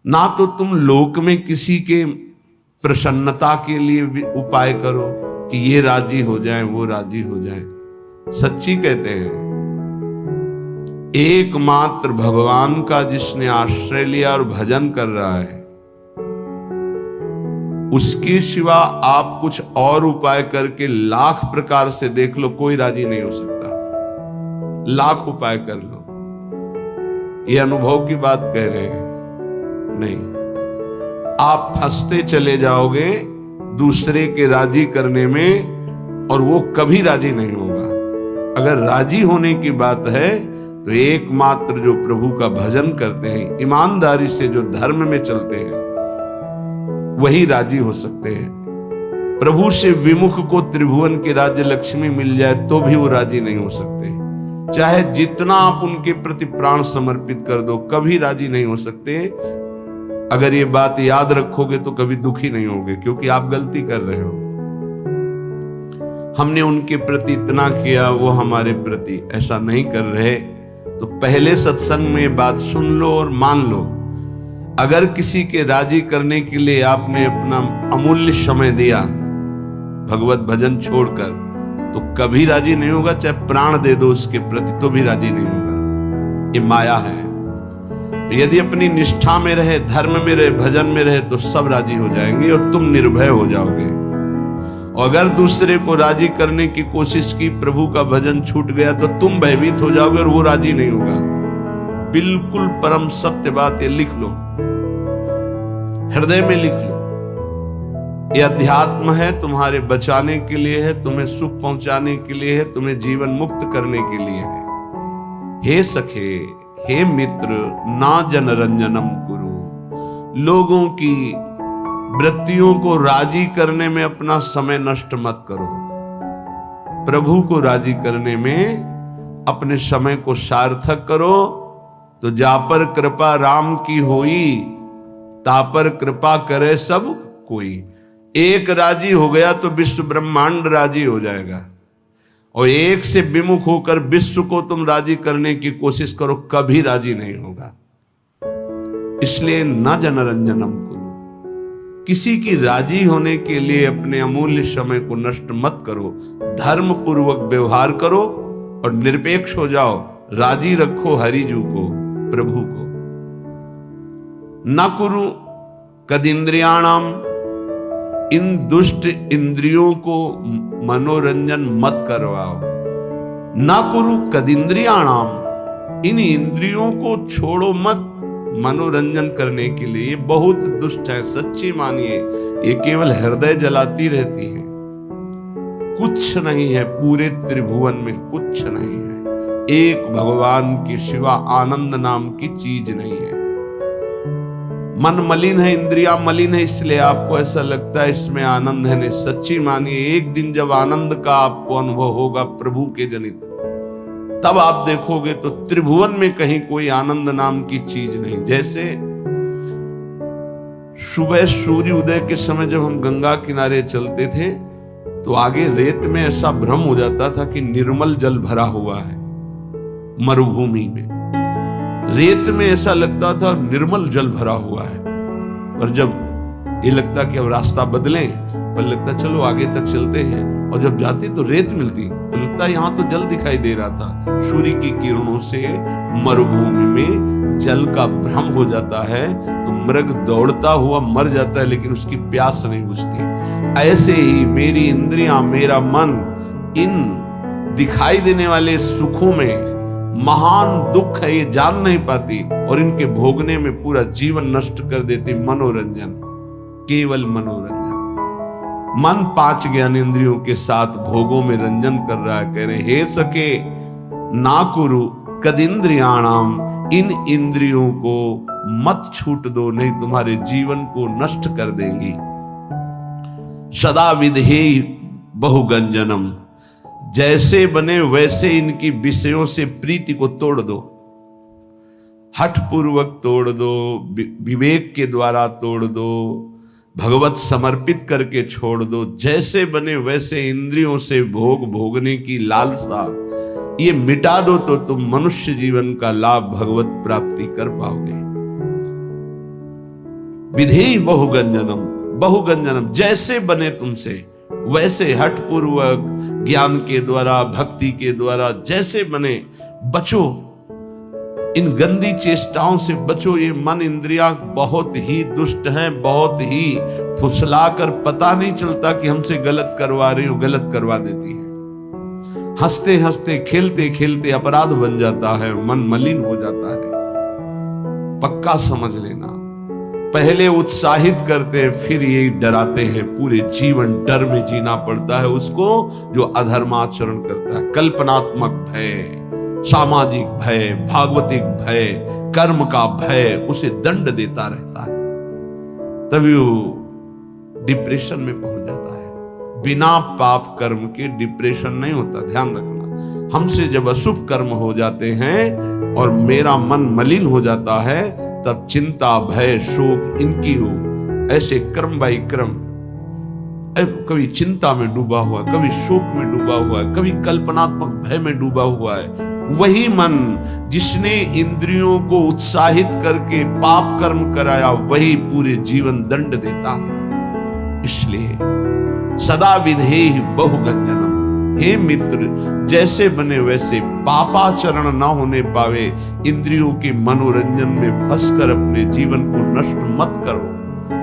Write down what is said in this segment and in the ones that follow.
ना तो तुम लोक में किसी के प्रसन्नता के लिए भी उपाय करो कि ये राजी हो जाए वो राजी हो जाए। सच्ची कहते हैं, एकमात्र भगवान का जिसने आश्रय लिया और भजन कर रहा है, उसके सिवा आप कुछ और उपाय करके लाख प्रकार से देख लो, कोई राजी नहीं हो सकता। लाख उपाय कर लो, ये अनुभव की बात कह रहे हैं, नहीं, आप फंसते चले जाओगे दूसरे के राजी करने में और वो कभी राजी नहीं होगा। अगर राजी होने की बात है तो एकमात्र जो प्रभु का भजन करते हैं, ईमानदारी से जो धर्म में चलते हैं, वही राजी हो सकते हैं। प्रभु से विमुख को त्रिभुवन की राज्य लक्ष्मी मिल जाए तो भी वो राजी नहीं हो सकते। चाहे जितना आप उनके प्रति प्राण समर्पित कर दो, कभी राजी नहीं हो सकते। अगर ये बात याद रखोगे तो कभी दुखी नहीं होगे, क्योंकि आप गलती कर रहे हो। हमने उनके प्रति इतना किया, वो हमारे प्रति ऐसा नहीं कर रहे। तो पहले सत्संग में बात सुन लो और मान लो, अगर किसी के राजी करने के लिए आपने अपना अमूल्य समय दिया भगवत भजन छोड़कर, तो कभी राजी नहीं होगा। चाहे प्राण दे दो उसके प्रति तो भी राजी नहीं होगा। ये माया है। यदि अपनी निष्ठा में रहे, धर्म में रहे, भजन में रहे, तो सब राजी हो जाएंगे और तुम निर्भय हो जाओगे। और अगर दूसरे को राजी करने की कोशिश की, प्रभु का भजन छूट गया, तो तुम भयभीत हो जाओगे और वो राजी नहीं होगा। बिल्कुल परम सत्य बात, ये लिख लो, हृदय में लिख लो। ये अध्यात्म है, तुम्हारे बचाने के लिए है, तुम्हें सुख पहुंचाने के लिए है, तुम्हें जीवन मुक्त करने के लिए है। हे सखे, हे मित्र, ना जनरंजनम कुरु। लोगों की वृत्तियों को राजी करने में अपना समय नष्ट मत करो। प्रभु को राजी करने में अपने समय को सार्थक करो। तो जा पर कृपा राम की होई, तापर कृपा करे सब कोई। एक राजी हो गया तो विश्व ब्रह्मांड राजी हो जाएगा। और एक से विमुख होकर विश्व को तुम राजी करने की कोशिश करो, कभी राजी नहीं होगा। इसलिए न जनरंजनम करो। किसी की राजी होने के लिए अपने अमूल्य समय को नष्ट मत करो। धर्म पूर्वक व्यवहार करो और निरपेक्ष हो जाओ। राजी रखो हरिजू को, प्रभु को। न कुरु कदिंद्रियाणाम, इन दुष्ट इंद्रियों को मनोरंजन मत करवाओ। न कुरु कदिंद्रियाणाम, इन इंद्रियों को छोड़ो मत मनोरंजन करने के लिए। ये बहुत दुष्ट है, सच्ची मानिए। ये केवल हृदय जलाती रहती है, कुछ नहीं है पूरे त्रिभुवन में, कुछ नहीं है। एक भगवान के सिवा आनंद नाम की चीज नहीं है। मन मलिन है, इंद्रियां मलिन है, इसलिए आपको ऐसा लगता है इसमें आनंद है। नहीं, सच्ची मानिए, एक दिन जब आनंद का आपको अनुभव होगा प्रभु के जनित, तब आप देखोगे तो त्रिभुवन में कहीं कोई आनंद नाम की चीज नहीं। जैसे सुबह सूर्य उदय के समय जब हम गंगा किनारे चलते थे, तो आगे रेत में ऐसा भ्रम हो जाता था कि निर्मल जल भरा हुआ है। मरुभूमि में रेत में ऐसा लगता था निर्मल जल भरा हुआ है। और जब ये लगता कि अब रास्ता बदलें, पर लगता चलो आगे तक चलते हैं, और जब जाते तो रेत मिलती तो लगता यहां तो जल दिखाई दे रहा था। सूर्य की किरणों से मरुभूमि में जल का भ्रम हो जाता है, तो मृग दौड़ता हुआ मर जाता है, लेकिन उसकी प्यास नहीं बुझती। ऐसे ही मेरी इंद्रियां, मेरा मन इन दिखाई देने वाले सुखों में महान दुख है, ये जान नहीं पाती, और इनके भोगने में पूरा जीवन नष्ट कर देती। मनोरंजन, केवल मनोरंजन। मन 5 ज्ञानेंद्रियों के साथ भोगों में रंजन कर रहा है। कह रहे हे सके, ना कुरु कदिंद्रियाणाम, इन इंद्रियों को मत छूट दो, नहीं तुम्हारे जीवन को नष्ट कर देंगी। सदा विधेय बहुगंजनम, जैसे बने वैसे इनकी विषयों से प्रीति को तोड़ दो। हठ पूर्वक तोड़ दो, विवेक के द्वारा तोड़ दो, भगवत समर्पित करके छोड़ दो। जैसे बने वैसे इंद्रियों से भोग भोगने की लालसा ये मिटा दो, तो तुम मनुष्य जीवन का लाभ भगवत प्राप्ति कर पाओगे। विधेहि बहुगंजनम, बहुगंजनम जैसे बने तुमसे वैसे हठ पूर्वक ज्ञान के द्वारा, भक्ति के द्वारा जैसे बने बचो, इन गंदी चेष्टाओं से बचो। ये मन इंद्रियां बहुत ही दुष्ट हैं, बहुत ही फुसलाकर पता नहीं चलता कि हमसे गलत करवा रही हो, गलत करवा देती है। हंसते हंसते खेलते खेलते अपराध बन जाता है, मन मलिन हो जाता है। पक्का समझ लेना, पहले उत्साहित करते हैं फिर ये डराते हैं। पूरे जीवन डर में जीना पड़ता है उसको जो अधर्माचरण करता है। कल्पनात्मक भय, सामाजिक भय, भागवतिक भय, कर्म का भय उसे दंड देता रहता है, तभी वो डिप्रेशन में पहुंच जाता है। बिना पाप कर्म के डिप्रेशन नहीं होता, ध्यान रखना। हमसे जब अशुभ कर्म हो जाते हैं और मेरा मन मलिन हो जाता है, तब चिंता, भय, शोक इनकी हो ऐसे क्रम बाई क्रम, कभी चिंता में डूबा हुआ है, कभी शोक में डूबा हुआ है, कभी कल्पनात्मक भय में डूबा हुआ है। वही मन जिसने इंद्रियों को उत्साहित करके पाप कर्म कराया, वही पूरे जीवन दंड देता है। इसलिए सदा विधेहि बहुगंजनम, हे मित्र जैसे बने वैसे पापाचरण न होने पावे। इंद्रियों के मनोरंजन में फंसकर अपने जीवन को नष्ट मत करो,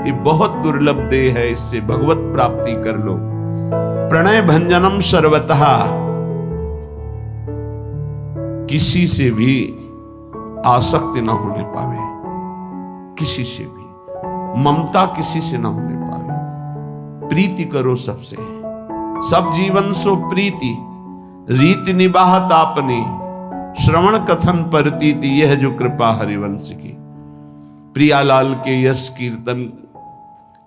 ये बहुत दुर्लभ देह है, इससे भगवत प्राप्ति कर लो। प्रणय भंजनम सर्वतः, किसी से भी आसक्ति न होने पावे, किसी से भी ममता किसी से न होने पावे। प्रीति करो सबसे, सब जीवन सो प्रीति, रीति निबाहत आपनी, श्रवण कथन परतीति, यह जो कृपा हरिवंश की। प्रियालाल के यश कीर्तन,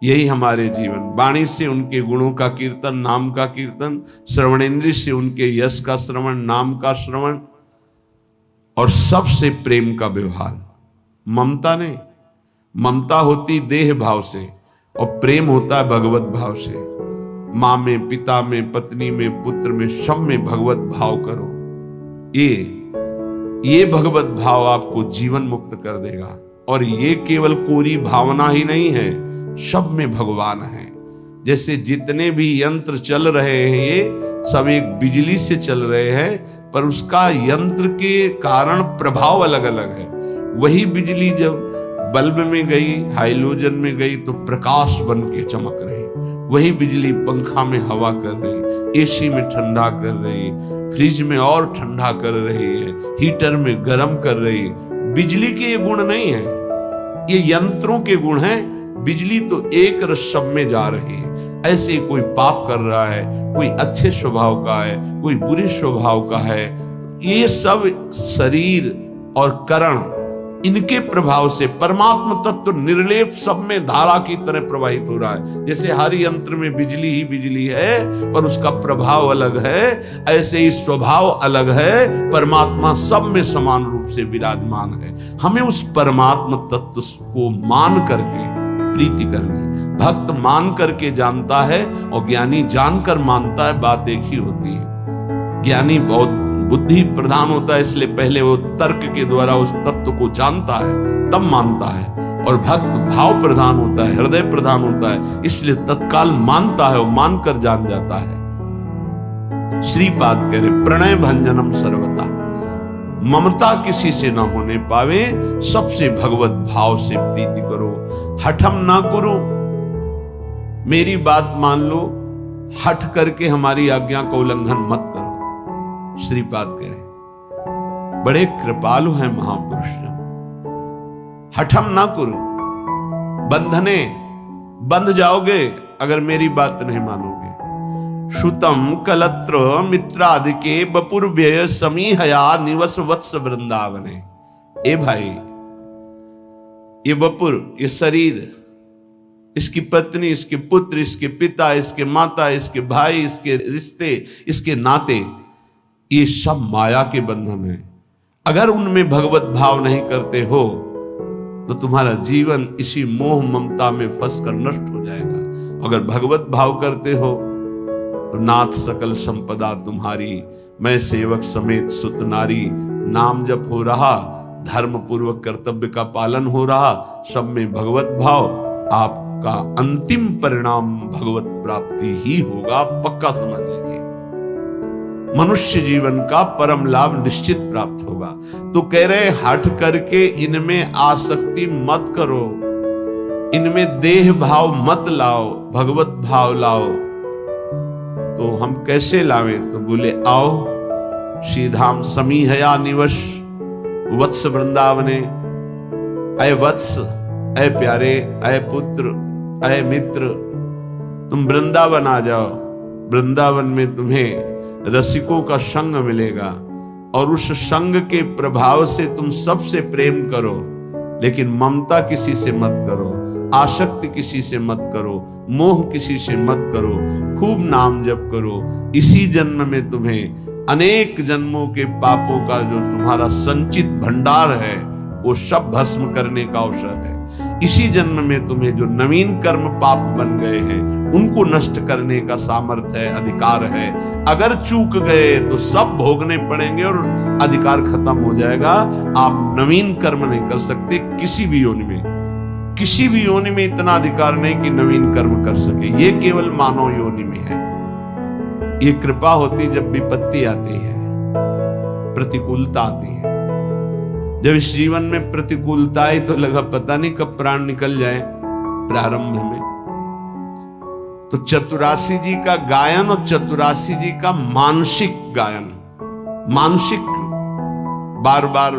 यही हमारे जीवन। वाणी से उनके गुणों का कीर्तन, नाम का कीर्तन, श्रवणेन्द्रिय से उनके यश का श्रवण, नाम का श्रवण, और सबसे प्रेम का व्यवहार। ममता नहीं, ममता होती देह भाव से और प्रेम होता है भगवत भाव से। माँ में, पिता में, पत्नी में, पुत्र में, सब में भगवत भाव करो। ये भगवत भाव आपको जीवन मुक्त कर देगा। और ये केवल कोरी भावना ही नहीं है, सब में भगवान है। जैसे जितने भी यंत्र चल रहे हैं ये सब एक बिजली से चल रहे हैं, पर उसका यंत्र के कारण प्रभाव अलग अलग है। वही बिजली जब बल्ब में गई, हाइलोजन में गई तो प्रकाश बन के चमक रही। वही बिजली पंखा में हवा कर रही, एसी में ठंडा कर रही, फ्रिज में और ठंडा कर रही है, हीटर में गर्म कर रही। बिजली के ये गुण नहीं है, ये यंत्रों के गुण हैं। बिजली तो एक रस सब में जा रही है। ऐसे कोई पाप कर रहा है, कोई अच्छे स्वभाव का है, कोई बुरे स्वभाव का है, ये सब शरीर और करण, इनके प्रभाव से परमात्मा तत्व निर्लेप सब में धारा की तरह प्रवाहित हो रहा है। जैसे हर यंत्र में बिजली ही बिजली है, पर उसका प्रभाव अलग है, ऐसे ही स्वभाव अलग है। परमात्मा सब में समान रूप से विराजमान है। हमें उस परमात्मा तत्व को मान करके प्रीति करनी। भक्त मान करके जानता है और ज्ञानी जानकर मानता है, बात एक ही होती है। ज्ञानी बहुत बुद्धि प्रधान होता है, इसलिए पहले वो तर्क के द्वारा उस तत्व को जानता है, तब मानता है। और भक्त भाव प्रधान होता है, हृदय प्रधान होता है, इसलिए तत्काल मानता है और मानकर जान जाता है। श्रीपाद कह रहे प्रणय भंजनम सर्वता, ममता किसी से ना होने पावे, सबसे भगवत भाव से प्रीति करो। हठम ना करो, मेरी बात मान लो, हठ करके हमारी आज्ञा का उल्लंघन मत करो। श्रीपाद कह रहे बड़े कृपालु हैं महापुरुष। हठम ना करो, बंधने बंध जाओगे अगर मेरी बात नहीं मानोगे। श्रुतम कलत्र मित्रादि के बपुर्व्यय समीहया निवस वत्स वृंदावने। ए भाई, ये बपुर, ये शरीर, इसकी पत्नी, इसके पुत्र, इसके पिता, इसके माता, इसके भाई, इसके रिश्ते, इसके नाते, ये सब माया के बंधन है। अगर उनमें भगवत भाव नहीं करते हो तो तुम्हारा जीवन इसी मोह ममता में फंसकर नष्ट हो जाएगा। अगर भगवत भाव करते हो तो नाथ सकल संपदा तुम्हारी, मैं सेवक समेत सुत नारी। नाम जप हो रहा, धर्म पूर्वक कर्तव्य का पालन हो रहा, सब में भगवत भाव, आपका अंतिम परिणाम भगवत प्राप्ति ही होगा, पक्का समझ लीजिए। मनुष्य जीवन का परम लाभ निश्चित प्राप्त होगा। तो कह रहे हट करके इनमें आसक्ति मत करो, इनमें देह भाव मत लाओ, भगवत भाव लाओ। तो हम कैसे लावें? तो बोले आओ श्रीधाम समीहया निवश वत्स वृंदावने। अय वत्स, अय प्यारे, अय पुत्र, अय मित्र, तुम वृंदावन आ जाओ। वृंदावन में तुम्हें रसिकों का संग मिलेगा और उस संग के प्रभाव से तुम सबसे प्रेम करो, लेकिन ममता किसी से मत करो, आसक्ति किसी से मत करो, मोह किसी से मत करो, खूब नाम जप करो। इसी जन्म में तुम्हें अनेक जन्मों के पापों का जो तुम्हारा संचित भंडार है वो सब भस्म करने का अवसर है। इसी जन्म में तुम्हें जो नवीन कर्म पाप बन गए हैं उनको नष्ट करने का सामर्थ्य है, अधिकार है। अगर चूक गए तो सब भोगने पड़ेंगे और अधिकार खत्म हो जाएगा। आप नवीन कर्म नहीं कर सकते किसी भी योनि में। किसी भी योनि में इतना अधिकार नहीं कि नवीन कर्म कर सके, ये केवल मानव योनि में है। ये कृपा होती जब विपत्ति आती है, प्रतिकूलता आती है। जब इस जीवन में प्रतिकूलता आई तो लगा पता नहीं कब प्राण निकल जाए प्रारंभ में। तो चतुरासी जी का गायन और चतुरासी जी का मानसिक गायन, मानसिक बार बार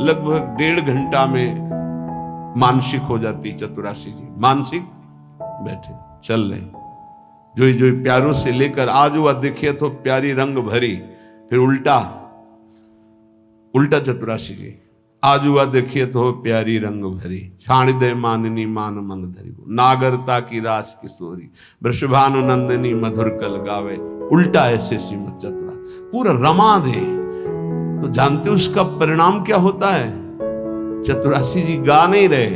लगभग 1.5 घंटा में मानसिक हो जाती चतुरासी जी। मानसिक बैठे चल रहे जो जो प्यारों से लेकर आज हुआ देखिए तो प्यारी रंग भरी, फिर उल्टा चतुरासी जी आज हुआ देखिए तो प्यारी रंग भरी, छाण दे माननी मान मन धरी, नागरता की रास किशोरी, वृषभानु नंदिनी मधुर कल गावे। उल्टा ऐसे श्रीमद चतुरा पूरा रमा दे। तो जानते उसका परिणाम क्या होता है? चतुरासी जी गा नहीं रहे,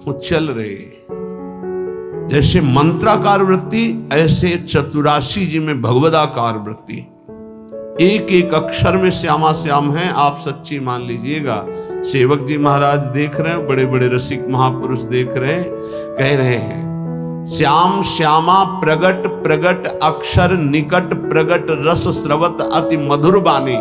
वो चल रहे। जैसे मंत्राकार वृत्ति ऐसे चतुरासी जी में भगवदाकार वृत्ति। एक एक अक्षर में श्यामा श्याम है, आप सच्ची मान लीजिएगा। सेवक जी महाराज देख रहे हैं, बड़े बड़े रसिक महापुरुष देख रहे हैं, कह रहे हैं श्याम श्यामा प्रगट प्रगट अक्षर निकट प्रगट रस स्रवत अति मधुर बानी,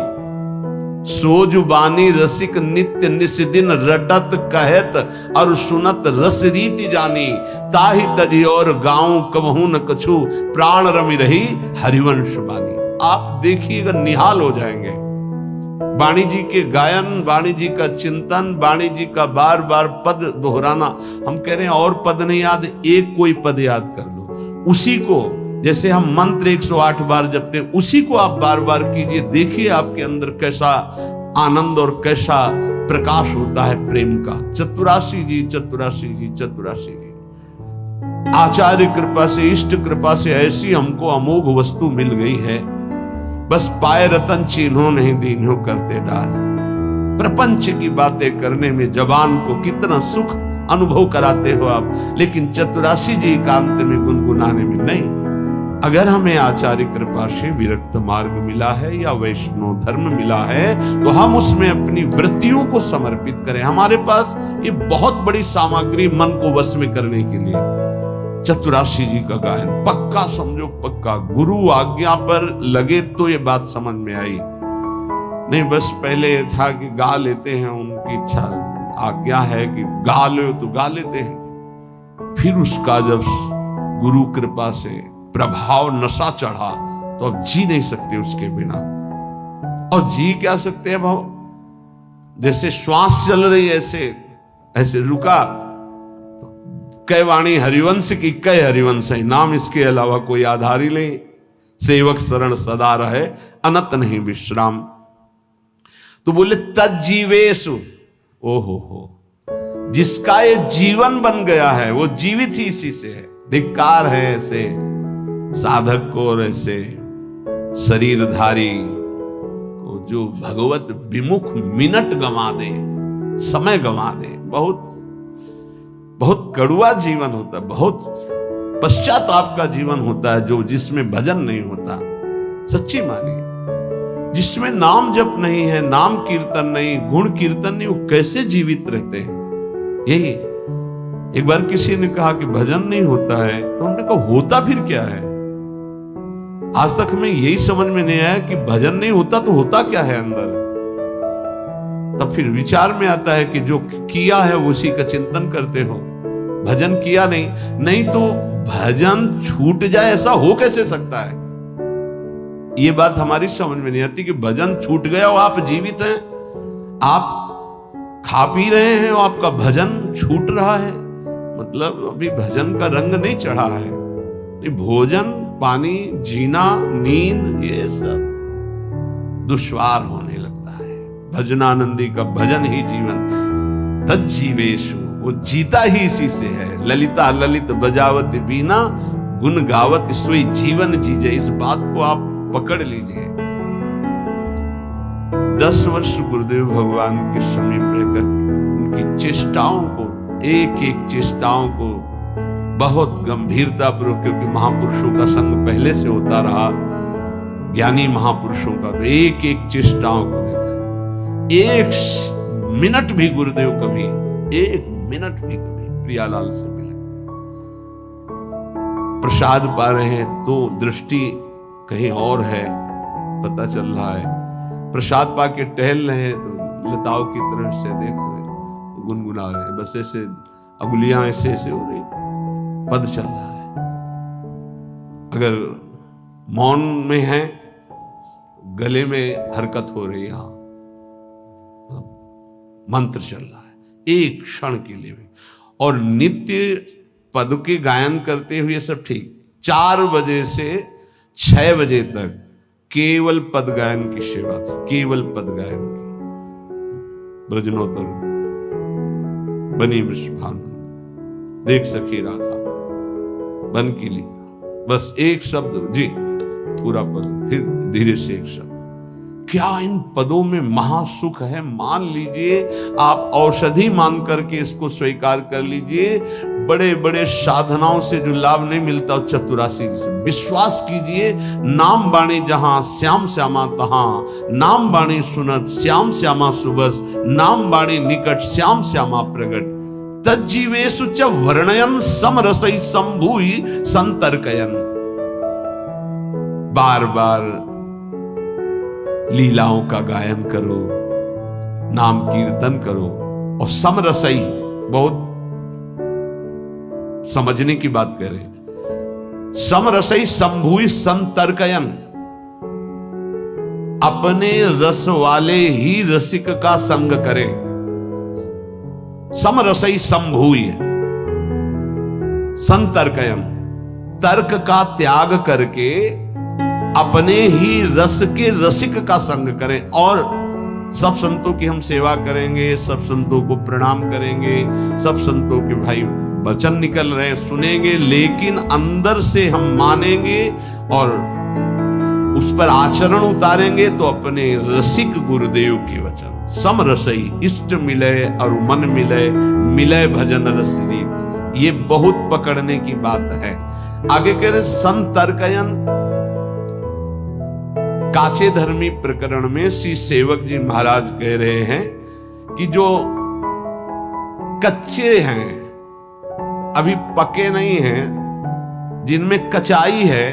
सोजु बानी रसिक नित्य निस्दिन रटत कहत और सुनत रस रीति जानी, ताहि तजी और गाँव कबहू न कछु प्राण रमि रही हरिवंश बानी। आप देखिएगा निहाल हो जाएंगे। वाणी जी के गायन, वाणी जी का चिंतन, वाणी जी का बार बार पद दोहराना। हम कह रहे हैं और पद नहीं याद, एक कोई पद याद कर लो, उसी को जैसे हम मंत्र 108 बार जपते हैं उसी को आप बार बार कीजिए। देखिए आपके अंदर कैसा आनंद और कैसा प्रकाश होता है प्रेम का। चतुरासी जी चतुरासी जी चतुरासी जी। आचार्य कृपा से, इष्ट कृपा से ऐसी हमको अमोघ वस्तु मिल गई है, बस पाए रतन चिन्हो नहीं दीन्हो करते डाल। प्रपंच की बातें करने में जबान को कितना सुख अनुभव कराते हो आप, लेकिन चतुरासी जी एकांत में गुनगुनाने में नहीं। अगर हमें आचार्य कृपा से विरक्त मार्ग मिला है या वैष्णव धर्म मिला है तो हम उसमें अपनी वृत्तियों को समर्पित करें। हमारे पास ये बहुत बड़ी सामग्री मन को वश में करने के लिए। चतुरासी जी का गायन पक्का समझो, पक्का। गुरु आज्ञा पर लगे तो ये बात समझ में आई, नहीं बस पहले था कि गा लेते हैं, उनकी इच्छा आज्ञा है कि गा लो तो गा लेते हैं। फिर उसका जब गुरु कृपा से प्रभाव नशा चढ़ा तो अब जी नहीं सकते उसके बिना। और जी क्या सकते हैं भाव? जैसे श्वास चल रही ऐसे रुका। कै वाणी हरिवंश की कै हरिवंश है, नाम इसके अलावा कोई आधार ही नहीं। सेवक शरण सदा रहे अनत नहीं विश्राम। तो बोले तज्जीवेशु, ओहो हो, जिसका ये जीवन बन गया है वो जीवित ही इसी से है। धिक्कार है ऐसे साधक को और ऐसे शरीरधारी को जो भगवत विमुख मिनट गंवा दे, समय गंवा दे। बहुत कड़ुआ जीवन होता है, बहुत पश्चाताप का जीवन होता है जो जिसमें भजन नहीं होता। सच्ची मानिए, जिसमें नाम जप नहीं है, नाम कीर्तन नहीं, गुण कीर्तन नहीं, वो कैसे जीवित रहते हैं? यही एक बार किसी ने कहा कि भजन नहीं होता है, तो हमने कहा होता फिर क्या है? आज तक हमें यही समझ में नहीं आया कि भजन नहीं होता तो होता क्या है अंदर। तब फिर विचार में आता है कि जो किया है उसी का चिंतन करते हो, भजन किया नहीं तो भजन छूट जाए, ऐसा हो कैसे सकता है? ये बात हमारी समझ में नहीं आती कि भजन छूट गया और आप जीवित हैं, आप खा पी रहे हैं और आपका भजन छूट रहा है, मतलब अभी भजन का रंग नहीं चढ़ा है। भोजन, पानी, जीना, नींद, ये सब दुश्वार होने लगता है। भजनानंदी का भजन ही जीवन, तज्जीवेशु, वो जीता ही इसी से है। ललिता ललित बजावत बीना, गुण गावत सोई जीवन जीजे। इस बात को आप पकड़ लीजिए। 10 वर्ष गुरुदेव भगवान के समीप रहकर उनकी चेष्टाओं को, एक एक चेष्टाओं को बहुत गंभीरता पूर्वक, क्योंकि महापुरुषों का संग पहले से होता रहा, ज्ञानी महापुरुषों का, तो एक एक चेष्टाओं को देखा। एक मिनट भी गुरुदेव कभी, एक मिनट भी कभी प्रियालाल से मिले, प्रसाद पा रहे हैं तो दृष्टि कहीं और है, पता चल रहा है। प्रसाद पा के टहल रहे हैं तो लताओं की तरफ से देख रहे, गुनगुना रहे, बस ऐसे अंगुलियां ऐसे ऐसे हो रही, पद चल रहा है। अगर मौन में है, गले में हरकत हो रही है, यहां मंत्र चल रहा है एक क्षण के लिए भी। और नित्य पद के गायन करते हुए सब ठीक, 4 बजे से 6 बजे तक केवल पद गायन की सेवा थी, केवल पद गायन की। ब्रजनोत्तर बनी वृषभानु, देख सखी राधा बन की ली, बस एक शब्द जी, पूरा पद, फिर धीरे से एक शब्द। क्या इन पदों में महासुख है। मान लीजिए, आप औषधि मान करके इसको स्वीकार कर लीजिए। बड़े बड़े साधनाओं से जो लाभ नहीं मिलता, चतुरासी से विश्वास कीजिए। नाम बाणी जहां श्याम श्यामा तहां, नाम बाणी सुनत श्याम श्यामा सुबस, नाम बाणी निकट श्याम श्यामा प्रगट। तज्जीवेषु च वर्णयन समरसई संभूई संतर्कयन। बार बार लीलाओं का गायन करो, नाम कीर्तन करो, और समरसई, बहुत समझने की बात कह रहे, समरसई संभूई संतर्कयन। अपने रस वाले ही रसिक का संग करें। समरसई संभूई संतर्कयन, तर्क का त्याग करके अपने ही रस के रसिक का संग करें। और सब संतों की हम सेवा करेंगे, सब संतों को प्रणाम करेंगे, सब संतों के भाई वचन निकल रहे हैं सुनेंगे, लेकिन अंदर से हम मानेंगे और उस पर आचरण उतारेंगे तो अपने रसिक गुरुदेव के वचन। समरसई, इष्ट मिले और मन मिले, मिले भजन रस रीत। ये बहुत पकड़ने की बात है। आगे कह रहे संतर्कयन। काचे धर्मी प्रकरण में श्री सेवक जी महाराज कह रहे हैं कि जो कच्चे हैं, अभी पके नहीं हैं, जिनमें कचाई है,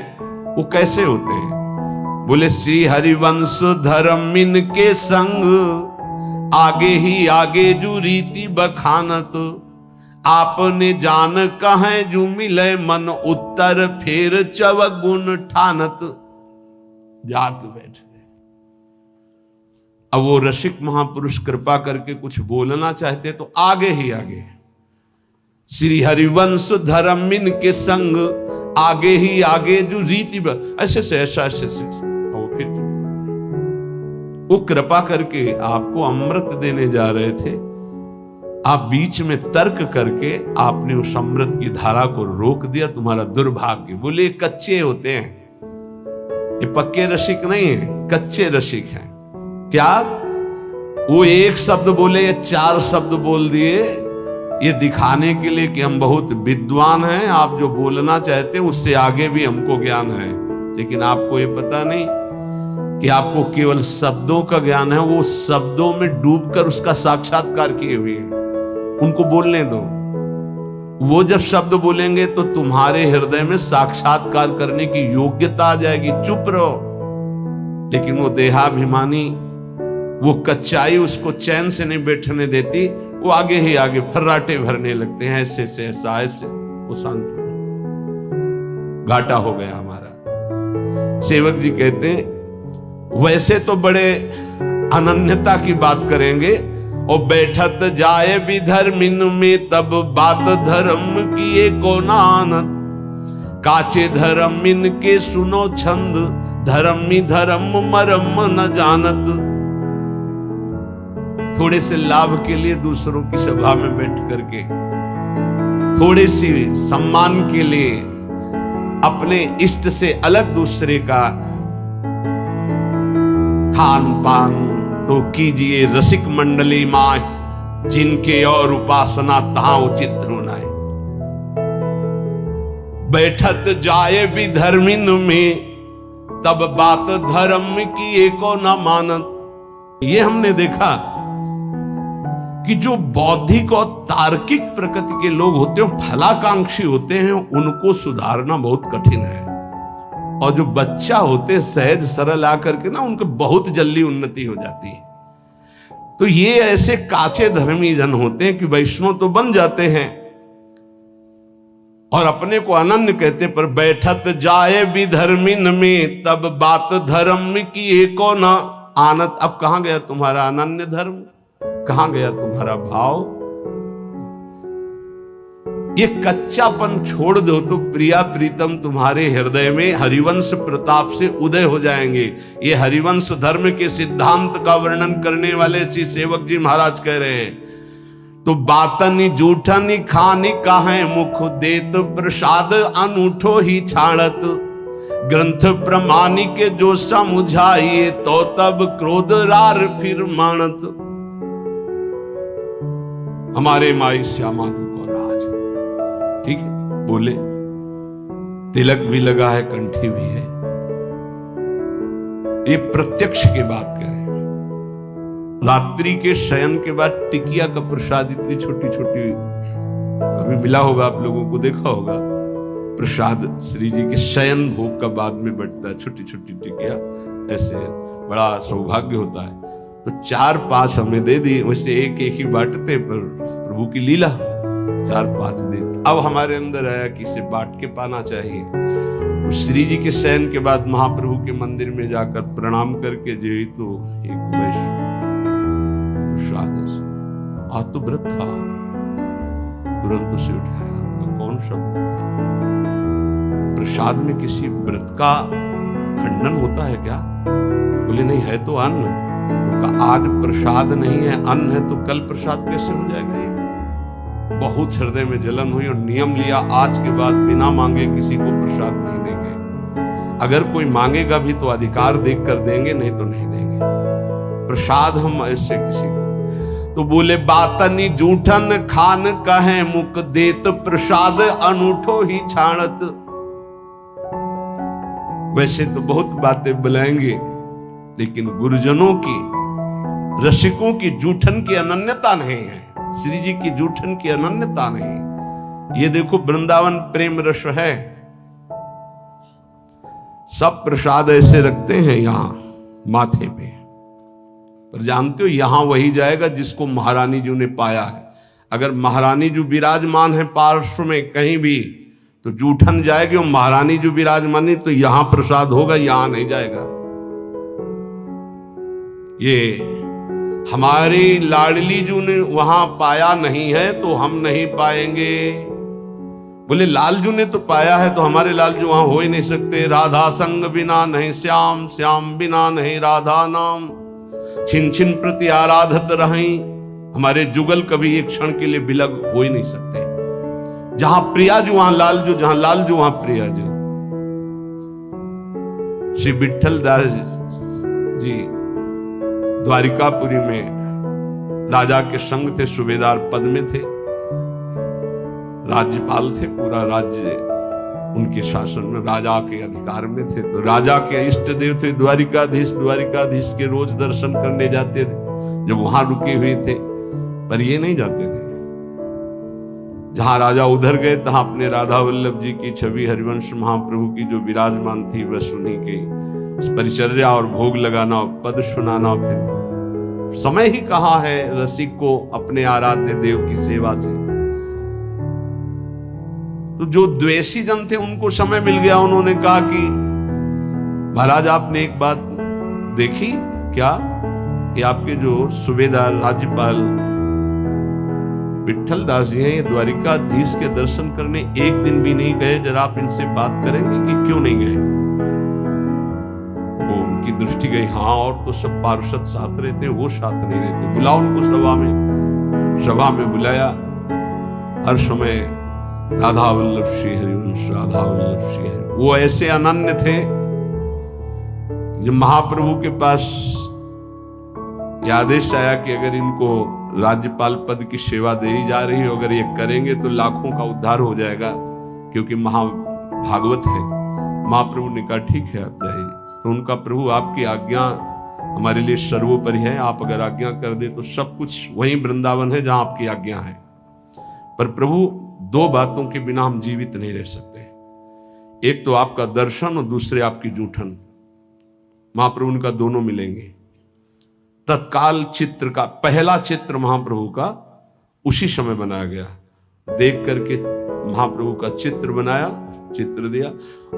वो कैसे होते हैं? बोले श्री हरिवंश धर्मिन के संग, आगे ही आगे जो रीति बखानत। आपने जान कहे जो मिले मन, उत्तर फेर चवगुण ठानत। जाके बैठ गए। अब वो रसिक महापुरुष कृपा करके कुछ बोलना चाहते तो आगे ही आगे, श्री हरिवंश धर्मिन के संग, आगे ही आगे जो रीति ऐसे से ऐसा ऐसे से, वो फिर वो कृपा करके आपको अमृत देने जा रहे थे, आप बीच में तर्क करके आपने उस अमृत की धारा को रोक दिया। तुम्हारा दुर्भाग्य। बोले कच्चे होते हैं, ये पक्के रसिक नहीं है, कच्चे रसिक हैं। क्या वो एक शब्द बोले या 4 शब्द बोल दिए, ये दिखाने के लिए कि हम बहुत विद्वान हैं, आप जो बोलना चाहते हैं उससे आगे भी हमको ज्ञान है। लेकिन आपको ये पता नहीं कि आपको केवल शब्दों का ज्ञान है, वो शब्दों में डूबकर उसका साक्षात्कार किए हुए हैं। उनको बोलने दो। वो जब शब्द बोलेंगे तो तुम्हारे हृदय में साक्षात्कार करने की योग्यता आ जाएगी, चुप रहो। लेकिन वो देहाभिमानी, वो कच्चाई उसको चैन से नहीं बैठने देती, वो आगे ही आगे फर्राटे भरने लगते हैं, ऐसे से ऐसा, ऐसे वो शांत हो, घाटा हो गया हमारा। सेवक जी कहते हैं वैसे तो बड़े अनन्यता की बात करेंगे, और बैठत जाए भी धर्मिन में तब बात धर्म की एको नानत, काचे धर्मिन के सुनो छंद, धर्मी धर्म मरम न जानत। थोड़े से लाभ के लिए दूसरों की सभा में बैठ करके, थोड़ी सी सम्मान के लिए अपने इष्ट से अलग दूसरे का खान पान तो कीजिए रसिक मंडली माय, जिनके और उपासना तहां उचित ध्रुनाए। बैठत जाए भी धर्मिन में तब बात धर्म की एको न मानत। ये हमने देखा कि जो बौद्धिक और तार्किक प्रकृति के लोग होते हैं, फलाकांक्षी होते हैं, उनको सुधारना बहुत कठिन है। और जो बच्चा होते सहज सरल आकर के ना, उनको बहुत जल्दी उन्नति हो जाती है। तो ये ऐसे काचे धर्मी जन होते हैं कि वैष्णव तो बन जाते हैं और अपने को अनन्य कहते, पर बैठत जाए भी धर्मिन में तब बात धर्म की एको न आनत। अब कहां गया तुम्हारा अनन्य धर्म, कहां गया तुम्हारा भाव? ये कच्चापन छोड़ दो तो प्रिया प्रीतम तुम्हारे हृदय में हरिवंश प्रताप से उदय हो जाएंगे। ये हरिवंश धर्म के सिद्धांत का वर्णन करने वाले श्री सेवक जी महाराज कह रहे हैं, तो बातनी जूठनी खानी काहे मुख देत प्रसाद अनूठो ही छाड़त, ग्रंथ प्रमाणी के जो समुझाइए तो तब क्रोध रार फिर मानत। हमारे माई श्यामा जी को राज, ठीक है, बोले तिलक भी लगा है, कंठी भी है। ये प्रत्यक्ष की बात करें। रात्रि के शयन के बाद टिकिया का प्रसाद इतनी छोटी छोटी, कभी मिला होगा आप लोगों को, देखा होगा प्रसाद श्री जी के शयन भोग का बाद में बढ़ता है, छोटी छोटी टिकिया, ऐसे बड़ा सौभाग्य होता है। तो 4-5 हमें दे दी, वैसे एक एक ही बांटते, पर प्रभु की लीला 4-5 दे। अब हमारे अंदर आया कि इसे बांट के पाना चाहिए। तो श्री जी के शयन के बाद महाप्रभु के मंदिर में जाकर प्रणाम करके जे तो एक वैष्णव प्रसाद, आज तो व्रत था, तुरंत उसे उठाया। आपका कौन सा व्रत था? प्रसाद में किसी व्रत का खंडन होता है क्या? बोले नहीं, है तो अन्न। तो आज प्रसाद नहीं है, अन्न है, तो कल प्रसाद कैसे हो जाएगा? ये बहुत हृदय में जलन हुई और नियम लिया, आज के बाद बिना मांगे किसी को प्रसाद नहीं देंगे। अगर कोई मांगेगा भी तो अधिकार देख कर देंगे, नहीं तो नहीं देंगे प्रसाद हम ऐसे किसी को। तो बोले बातनी जूठन खान कहे मुख देत प्रसाद अनूठो ही छाणत। वैसे तो बहुत बातें बुलाएंगे, लेकिन गुरुजनों की, रसिकों की जूठन की अनन्यता नहीं है, श्री जी की जूठन की अनन्यता नहीं। ये देखो वृंदावन प्रेम रस है, सब प्रसाद ऐसे रखते हैं यहां माथे पे, पर जानते हो यहां वही जाएगा जिसको महारानी जी ने पाया है। अगर महारानी जी विराजमान है पार्श्व में कहीं भी, तो जूठन जाएगी, और महारानी जी विराजमान तो यहां प्रसाद होगा, यहां नहीं जाएगा। ये हमारी लाडली जू ने वहां पाया नहीं है तो हम नहीं पाएंगे। बोले लालजू ने तो पाया है, तो हमारे लालजू वहां हो ही नहीं सकते। राधा संग बिना नहीं श्याम, श्याम बिना नहीं राधा नाम, छिन छिन प्रति आराधत रही। हमारे जुगल कभी एक क्षण के लिए बिलग हो ही नहीं सकते। जहां प्रिया जू वहां लालजू, जहां लालजू वहां प्रिया जू। श्री विठल दास जी द्वारिकापुरी में राजा के संग थे, सूबेदार पद में थे, राज्यपाल थे, पूरा राज्य उनके शासन में, राजा के अधिकार में थे। तो राजा के इष्ट देव थे द्वारिकाधीश, द्वारिकाधीश के रोज दर्शन करने जाते थे जब वहां रुके हुए थे, पर ये नहीं जाते थे। जहां राजा उधर गए तहां अपने राधा वल्लभ जी की छवि हरिवंश महाप्रभु की जो विराजमान थी बस उन्हीं के परिचर्या और भोग लगाना, पद सुनाना। फिर समय ही कहाँ है रसिक को अपने आराध्य देव की सेवा से। तो जो द्वेषी जन थे उनको समय मिल गया, उन्होंने कहा कि महाराज आपने एक बात देखी क्या, ये आपके जो सूबेदार राज्यपाल विट्ठल दास जी हैं, ये द्वारिकाधीश के दर्शन करने एक दिन भी नहीं गए, जरा आप इनसे बात करेंगे कि क्यों नहीं गए। वो उनकी दृष्टि गई, हाँ और तो सब पार्षद साथ रहते, वो साथ नहीं रहते, बुलाओ उनको सभा में बुलाया। हर समय राधा वल्लभ श्री हरिवंश, राधा वल्लभ श्री हरि। वो ऐसे अनन्य थे, जब महाप्रभु के पास यह आदेश आया कि अगर इनको राज्यपाल पद की सेवा दी जा रही है, अगर ये करेंगे तो लाखों का उद्धार हो जाएगा, क्योंकि महाभागवत है। महाप्रभु ने कहा ठीक है आप जाइए। तो उनका प्रभु आपकी आज्ञा हमारे लिए सर्वोपरि है, आप अगर आज्ञा कर दे तो सब कुछ वही वृंदावन है जहां आपकी आज्ञा है। पर प्रभु दो बातों के बिना हम जीवित नहीं रह सकते, एक तो आपका दर्शन और दूसरे आपकी जूठन। महाप्रभु उनका दोनों मिलेंगे। तत्काल चित्र का पहला चित्र महाप्रभु का उसी समय बनाया गया। देख करके महाप्रभु का चित्र बनाया, चित्र दिया।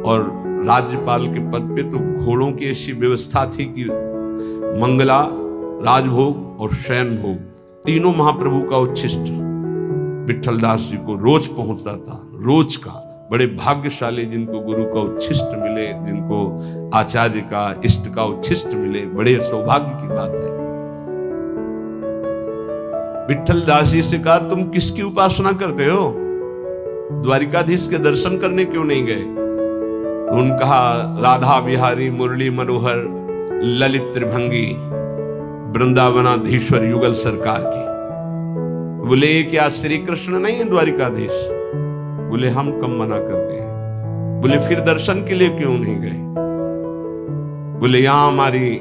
और राज्यपाल के पद पे तो घोड़ों की ऐसी व्यवस्था थी कि मंगला, राजभोग और शयन भोग तीनों महाप्रभु का उच्छिष्ट विट्ठल दास जी को रोज पहुंचता था, रोज का। बड़े भाग्यशाली जिनको गुरु का उच्छिष्ट मिले, जिनको आचार्य का इष्ट का उच्छिष्ट मिले, बड़े सौभाग्य की बात है। विट्ठल दास जी से कहा तुम किसकी उपासना करते हो, द्वारिकाधीश के दर्शन करने क्यों नहीं गए। तो उन्होंने कहा राधा बिहारी मुरली मनोहर ललित त्रिभंगी वृंदावनाधीश्वर युगल सरकार की। तो बोले क्या श्री कृष्ण नहीं है द्वारिकाधीश। बोले हम कम मना करते हैं। बोले फिर दर्शन के लिए क्यों नहीं गए। बोले यहां हमारी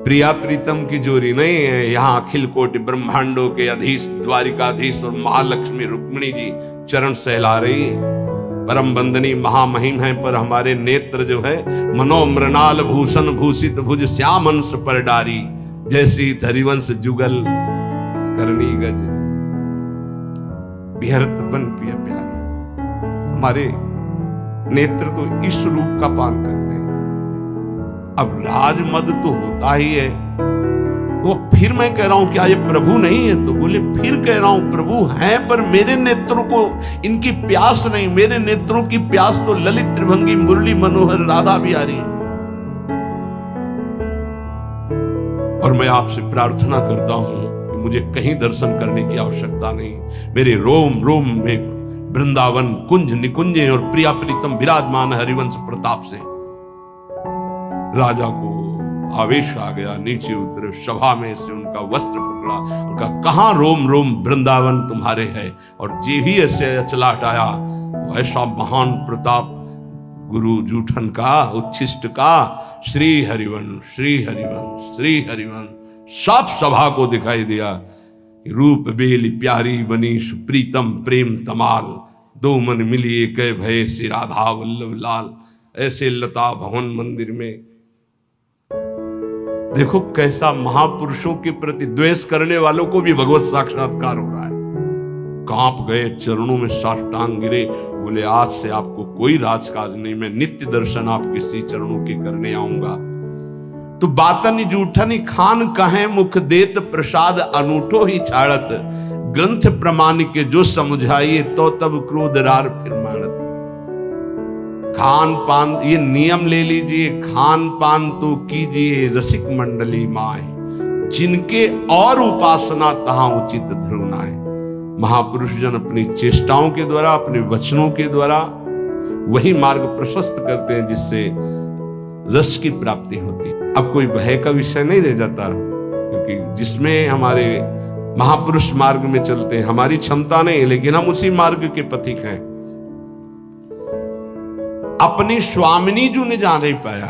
प्रिया प्रीतम की जोड़ी नहीं है, यहां अखिल कोटि ब्रह्मांडों के अधीश द्वारिकाधीश और महालक्ष्मी रुक्मिणी जी चरण सहला रही। परम बंदनी महामहिम है, पर हमारे नेत्र जो है मनोमृणाल भूषण भूषित भुज श्याम अंश पर डारी, जैसी हरिवंश जुगल करनी गज बिहरत बन पिया प्यारी। हमारे नेत्र तो इस रूप का पान करते हैं। अब राजमद तो होता ही है। वो फिर मैं कह रहा हूं क्या ये प्रभु नहीं है। तो बोले फिर कह रहा हूं प्रभु हैं, पर मेरे नेत्रों को इनकी प्यास नहीं। मेरे नेत्रों की प्यास तो ललित त्रिभंगी मुरली मनोहर राधा बिहारी। और मैं आपसे प्रार्थना करता हूं कि मुझे कहीं दर्शन करने की आवश्यकता नहीं। मेरे रोम रोम में वृंदावन कुंज निकुंजे और प्रिया प्रीतम विराजमान हरिवंश प्रताप से। राजा को आवेश आ गया, नीचे उतरे, सभा में से उनका वस्त्र पकड़ा, उनका कहां रोम रोम वृंदावन तुम्हारे है। और जे ही ऐसे अचलाहट आया, ऐसा महान प्रताप गुरु जूठन का उच्छिष्ट का श्री हरिवंश श्री हरिवंश श्री हरिवंश सब सभा को दिखाई दिया। रूप बेली प्यारी बनी सुप्रीतम प्रेम तमाल, दो मन मिली एक भय से राधा वल्लभ लाल। ऐसे लता भवन मंदिर में देखो कैसा महापुरुषों के प्रति द्वेष करने वालों को भी भगवत साक्षात्कार हो रहा है। कांप गए, चरणों में साष्टांग गिरे। बोले आज से आपको कोई राजकाज नहीं, मैं नित्य दर्शन आपके श्री चरणों के करने आऊंगा। तो बातन जूठन खान कहे मुख देत प्रसाद अनूठो ही छाड़त, ग्रंथ प्रमाण के जो समझाइए तो तब क्रोध रार फिर मारत। खान पान ये नियम ले लीजिए, खान पान तो कीजिए रसिक मंडली माए, जिनके और उपासना तहां उचित ध्रुवनाए। महापुरुष जन अपनी चेष्टाओं के द्वारा, अपने वचनों के द्वारा वही मार्ग प्रशस्त करते हैं जिससे रस की प्राप्ति होती है। अब कोई भय का विषय नहीं रह जाता, क्योंकि जिसमें हमारे महापुरुष मार्ग में चलते हैं, हमारी क्षमता नहीं, लेकिन हम उसी मार्ग के पथिक हैं। अपनी स्वामिनी जो ने जान नहीं पाया,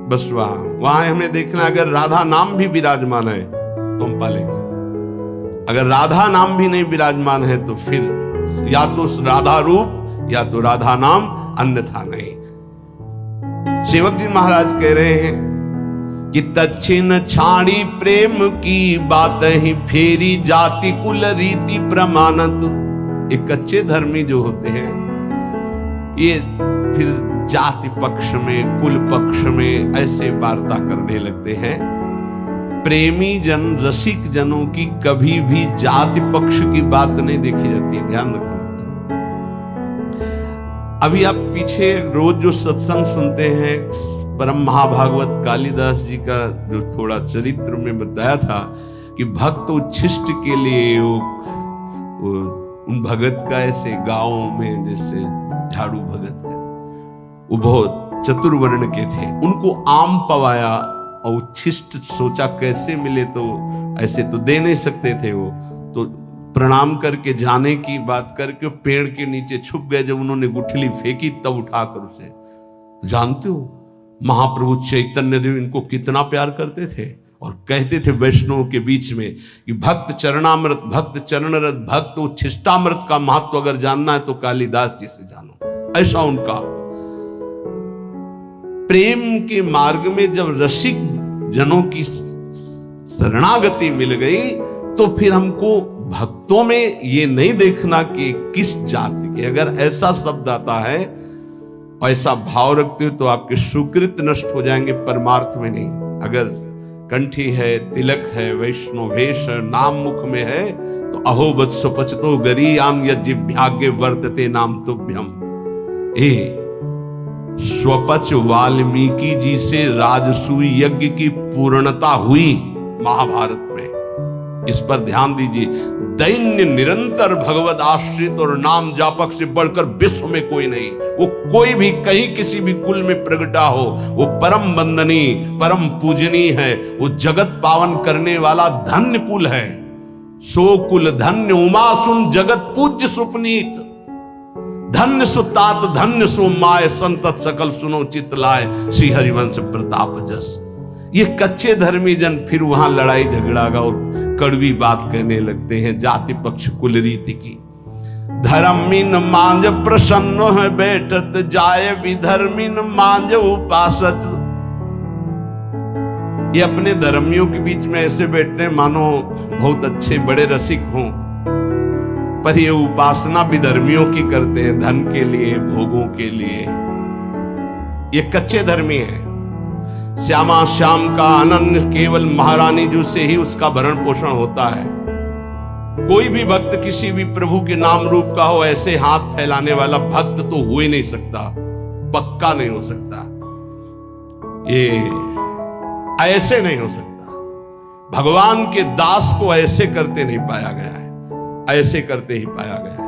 बस वहां हमें देखना, अगर राधा नाम भी विराजमान है तो हम पालेंगे। अगर राधा नाम भी नहीं विराजमान है तो फिर या तो राधा रूप या तो राधा नाम, अन्यथा नहीं। सेवक जी महाराज कह रहे हैं कि दक्षिण छाड़ी प्रेम की बात ही फेरी जाति कुल रीति प्रमाणत। ये कच्चे धर्मी जो होते हैं ये फिर जाति पक्ष में, कुल पक्ष में ऐसे वार्ता करने लगते हैं। प्रेमी जन, रसिक जनों की कभी भी जाति पक्ष की बात नहीं देखी जाती है, ध्यान रखना। अभी आप पीछे रोज जो सत्संग सुनते हैं, परम महाभागवत कालिदास जी का जो थोड़ा चरित्र में बताया था कि भक्त उच्छिष्ट के लिए वो उन भगत का ऐसे गांव में जैसे झाड़ू भगत है, वो बहुत चतुर्वर्ण के थे, उनको आम पवाया और उच्छिष्ट सोचा कैसे मिले, तो ऐसे तो दे नहीं सकते थे वो, तो प्रणाम करके जाने की बात करके पेड़ के नीचे छुप गए। जब उन्होंने गुठली फेंकी तब उठाकर उसे, जानते हो महाप्रभु चैतन्य देव इनको कितना प्यार करते थे और कहते थे वैष्णव के बीच में कि भक्त चरणामृत, भक्त चरणरत, भक्त उच्छिष्टामृत का महत्व अगर जानना है तो कालिदास जी से जानो। ऐसा उनका प्रेम के मार्ग में जब रसिक जनों की शरणागति मिल गई तो फिर हमको भक्तों में ये नहीं देखना कि किस जाति के, अगर ऐसा शब्द आता है ऐसा भाव रखते हो तो आपके सुकृत नष्ट हो जाएंगे, परमार्थ में नहीं। अगर कंठी है, तिलक है, वैष्णव वेश नाम मुख में है तो अहो वत्सो पचतो गरीयाम यज्ञभाग्य वर्तते नाम तुभ्यम। स्वपच वाल्मीकि जी से राजसूय यज्ञ की पूर्णता हुई महाभारत में, इस पर ध्यान दीजिए। दैन्य निरंतर भगवत आश्रित और नाम जापक से बढ़कर विश्व में कोई नहीं। वो कोई भी कहीं किसी भी कुल में प्रगटा हो, वो परम वंदनीय, परम पूजनीय है, वो जगत पावन करने वाला धन्य कुल है। सो कुल धन्य उमा सुन जगत पूज्य सुपनीत, धन्य सो तात धन्य सो माय, संतत सकल सुनो चित लाए, श्री हरिवंश प्रताप जस। ये कच्चे धर्मी जन फिर वहां लड़ाई झगड़ा और कड़वी बात कहने लगते हैं जाति पक्ष कुल रीति की। धर्मीन मांझ प्रसन्न है बैठत जाए, विधर्मीन मांझ उपासत। ये अपने धर्मियों के बीच में ऐसे बैठते हैं मानो बहुत अच्छे बड़े रसिक हों, पर ये उपासना विधर्मियों की करते हैं, धन के लिए, भोगों के लिए। ये कच्चे धर्मी हैं। श्यामा श्याम का अनन्य केवल महारानी जी से ही उसका भरण पोषण होता है। कोई भी भक्त किसी भी प्रभु के नाम रूप का हो, ऐसे हाथ फैलाने वाला भक्त तो हो ही नहीं सकता, पक्का नहीं हो सकता, ये ऐसे नहीं हो सकता। भगवान के दास को ऐसे करते नहीं पाया गया है, ऐसे करते ही पाया गया है।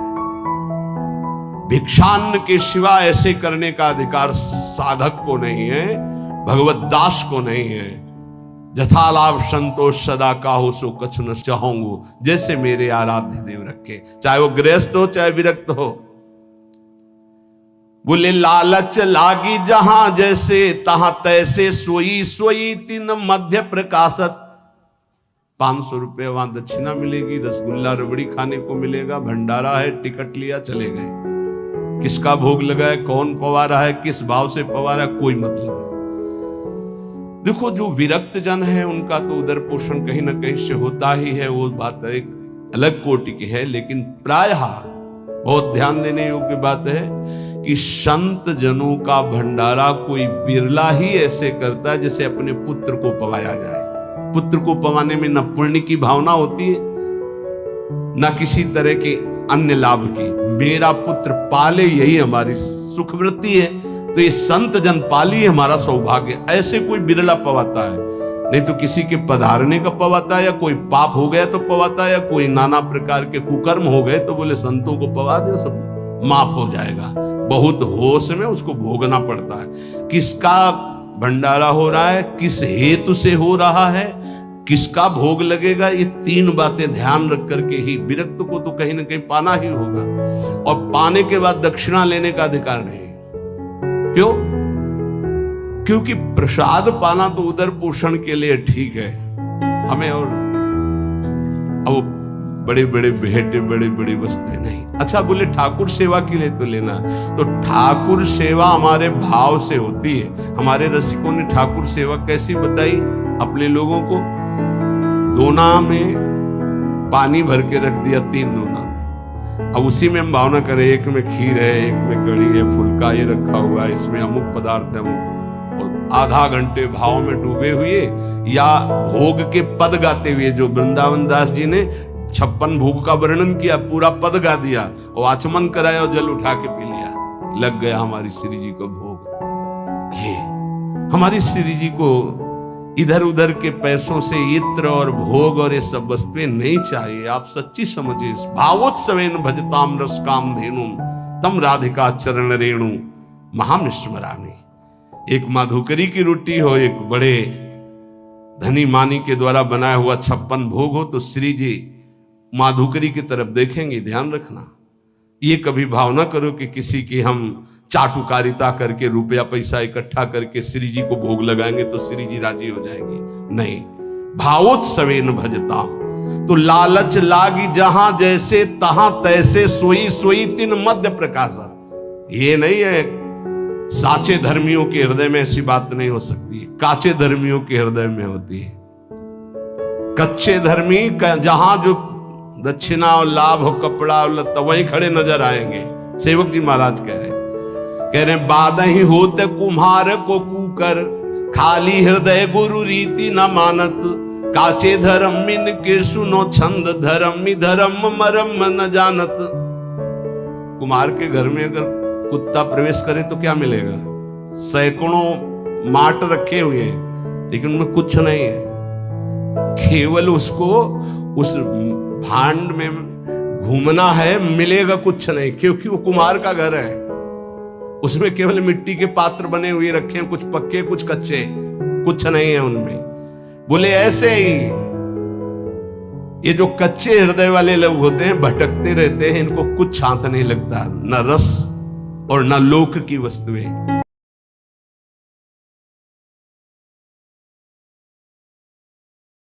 भिक्षान्न के सिवा ऐसे करने का अधिकार साधक को नहीं है, भगवत दास को नहीं है। जथा लाभ संतोष सदा का हो सो कछ न चाहूंगो, जैसे मेरे आराध्य देव रखे, चाहे वो गृहस्थ हो चाहे विरक्त हो। बोले लालच लागी जहां जैसे तहां तैसे, सोई सोई तीन मध्य प्रकाशत। 500 रुपये वहां दक्षिणा मिलेगी, रसगुल्ला रबड़ी खाने को मिलेगा, भंडारा है, टिकट लिया चले गए। किसका भोग लगा है, कौन पवा रहा है, किस भाव से पवा रहा है, कोई मतलब नहीं। देखो जो विरक्त जन है उनका तो उदर पोषण कहीं ना कहीं से होता ही है, वो बात एक अलग कोटि की है। लेकिन प्रायः बहुत ध्यान देने योग्य बात है कि संत जनों का भंडारा कोई बिरला ही ऐसे करता है जैसे अपने पुत्र को पवाया जाए। पुत्र को पवाने में न पुण्य की भावना होती है न किसी तरह के अन्य लाभ की। मेरा पुत्र पाले यही हमारी सुखवृत्ति है, तो ये संत जन पाली हमारा सौभाग्य। ऐसे कोई बिरला पवाता है, नहीं तो किसी के पधारने का पवाता है, या कोई पाप हो गया तो पवाता है, या कोई नाना प्रकार के कुकर्म हो गए तो बोले संतों को पवा दे, सब माफ हो जाएगा। बहुत होश में उसको भोगना पड़ता है। किसका भंडारा हो रहा है, किस हेतु से हो रहा है, किसका भोग लगेगा, ये 3 बातें ध्यान रख करके ही विरक्त को तो कहीं ना कहीं पाना ही होगा। और पाने के बाद दक्षिणा लेने का अधिकार नहीं। क्यों? क्योंकि प्रसाद पाना तो उदर पोषण के लिए ठीक है हमें, और अब बड़े बड़े भेंटे, बड़े बड़ी वस्तुएं नहीं। अच्छा बोले ठाकुर सेवा के लिए तो लेना, तो ठाकुर सेवा हमारे भाव से होती है। हमारे रसिकों ने ठाकुर सेवा कैसी बताई अपने लोगों को? दोना में पानी भर के रख दिया, 3 दोना में। अब उसी में हम भावना करें, एक में खीर है, एक में कड़ी है, फुल्का ये रखा हुआ है, इसमें अमुक पदार्थ है, और आधा घंटे भाव में डूबे हुए या भोग के पद गाते हुए, जो वृंदावन दास जी ने 56 भोग का वर्णन किया, पूरा पद गा दिया और आचमन कराया और जल उठा के पी लिया, लग गया हमारी श्री जी को भोग। ये हमारी श्री जी को इधर उधर के पैसों से इत्र और भोग और ये सब वस्तुएं नहीं चाहिए। आप सच्ची समझिए, भावोत्सवेन भजताम रस काम धेनु तम राधिका चरण रेणु महामिश्मरामी। एक माधुकरी की रोटी हो, एक बड़े धनी मानी के द्वारा बनाया हुआ 56 भोग हो, तो श्री जी माधुकरी की तरफ देखेंगे। ध्यान रखना, ये कभी भावना करो कि किसी की हम चाटुकारिता करके रुपया पैसा इकट्ठा करके श्री जी को भोग लगाएंगे तो श्री जी राजी हो जाएंगे। नहीं, भावोत्सवेन भजता, तो लालच लागी जहां जैसे तहां तैसे, सोई सोई तिन मध्य प्रकाशत। ये नहीं है, साचे धर्मियों के हृदय में ऐसी बात नहीं हो सकती, काचे धर्मियों के हृदय में होती है। कच्चे धर्मी जहां जो दक्षिणा और लाभ हो, कपड़ा और लत्ता, वहीं खड़े नजर आएंगे। सेवक जी महाराज कह रहे बादही होते कुम्हार को कूकर, खाली हृदय गुरु रीति न मानत, काचे धर्म मिन के सुनो छंद, धर्मी धर्म मरम न जानत। कुम्हार के घर में अगर कुत्ता प्रवेश करे तो क्या मिलेगा? सैकड़ों माट रखे हुए हैं, लेकिन उनमें कुछ नहीं है, केवल उसको उस भांड में घूमना है, मिलेगा कुछ नहीं, क्योंकि वो कुम्हार का घर है। उसमें केवल मिट्टी के पात्र बने हुए रखे हैं, कुछ पक्के कुछ कच्चे, कुछ नहीं है उनमें। बोले ऐसे ही ये जो कच्चे हृदय वाले लोग होते हैं, भटकते रहते हैं, इनको कुछ हाथ नहीं लगता, न रस और न लोक की वस्तुएं।